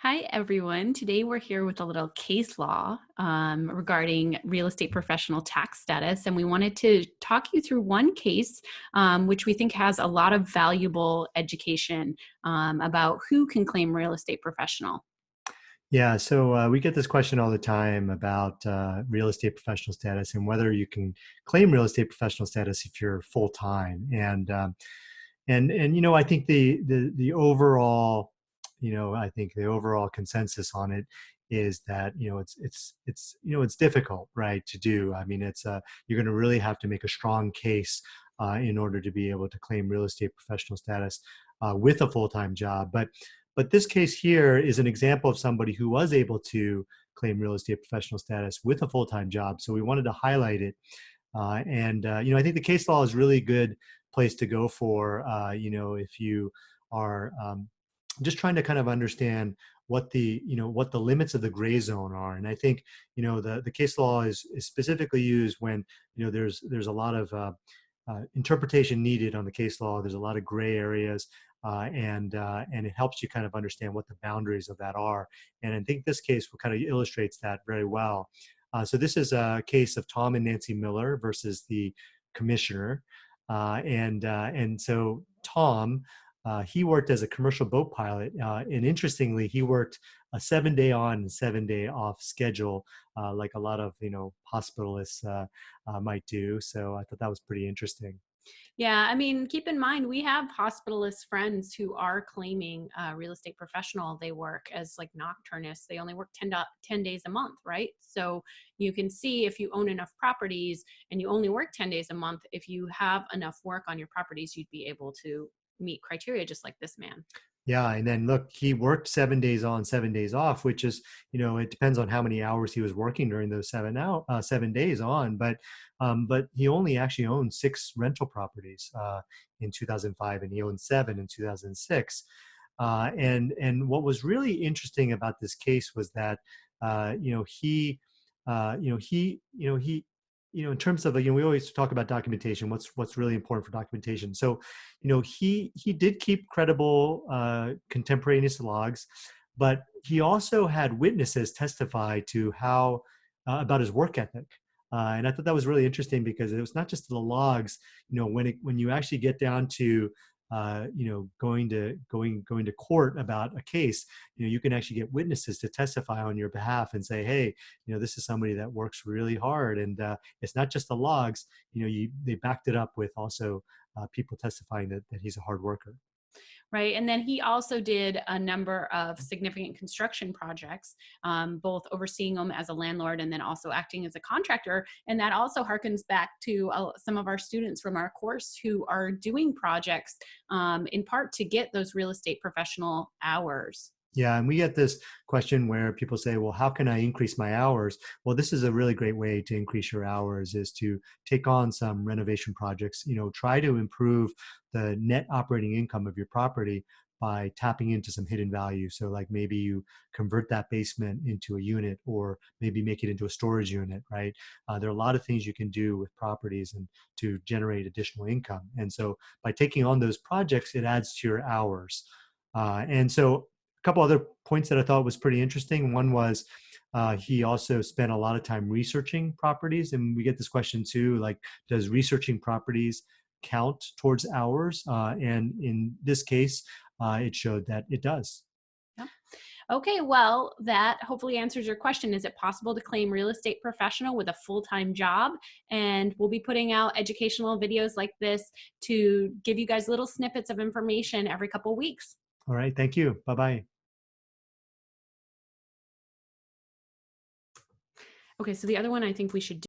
Hi, everyone. Today we're here with a little case law regarding real estate professional tax status. And we wanted to talk you through one case which we think has a lot of valuable education about who can claim real estate professional. Yeah, so we get this question all the time about real estate professional status and whether you can claim real estate professional status if you're full time. And I think the overall, I think the overall consensus on it is that it's difficult, right, to do. I mean, you're going to really have to make a strong case in order to be able to claim real estate professional status with a full time job, but this case here is an example of somebody who was able to claim real estate professional status with a full-time job. So we wanted to highlight it. I think the case law is really good place to go for, if you are just trying to kind of understand what the limits of the gray zone are. And I think, the case law is specifically used when, there's a lot of interpretation needed on the case law. There's a lot of gray areas, and it helps you kind of understand what the boundaries of that are. And I think this case kind of illustrates that very well. So this is a case of Tom and Nancy Miller versus the commissioner, and so Tom. He worked as a commercial boat pilot, and interestingly, he worked a 7 day on and 7 day off schedule, like a lot of hospitalists might do. So I thought that was pretty interesting. Yeah, I mean, keep in mind, we have hospitalist friends who are claiming real estate professional. They work as like nocturnists. They only work 10 days a month, right? So you can see if you own enough properties and you only work 10 days a month, if you have enough work on your properties, you'd be able to meet criteria just like this man. Yeah, and then look, he worked 7 days on, 7 days off, which is, it depends on how many hours he was working during those 7 days on. But he only actually owned six rental properties in 2005, and he owned seven in 2006. And what was really interesting about this case was that, he, he, in terms of, we always talk about documentation. What's really important for documentation. So, he did keep credible contemporaneous logs, but he also had witnesses testify to how about his work ethic. And I thought that was really interesting because it was not just the logs. When you actually get down to going to court about a case, you can actually get witnesses to testify on your behalf and say, hey, this is somebody that works really hard, and it's not just the logs. They backed it up with also people testifying that he's a hard worker. Right. And then he also did a number of significant construction projects, both overseeing them as a landlord and then also acting as a contractor. And that also harkens back to some of our students from our course who are doing projects in part to get those real estate professional hours. Yeah, and we get this question where people say, well, how can I increase my hours? Well, this is a really great way to increase your hours, is to take on some renovation projects. Try to improve the net operating income of your property by tapping into some hidden value. So like maybe you convert that basement into a unit, or maybe make it into a storage unit, right? There are a lot of things you can do with properties and to generate additional income. And so by taking on those projects, it adds to your hours. And so a couple other points that I thought was pretty interesting. One was he also spent a lot of time researching properties, and we get this question too, like, does researching properties count towards hours? And in this case, it showed that it does. Yep. Okay, well, that hopefully answers your question. Is it possible to claim real estate professional with a full-time job? And we'll be putting out educational videos like this to give you guys little snippets of information every couple weeks. All right, thank you. Bye-bye. Okay, so the other one I think we should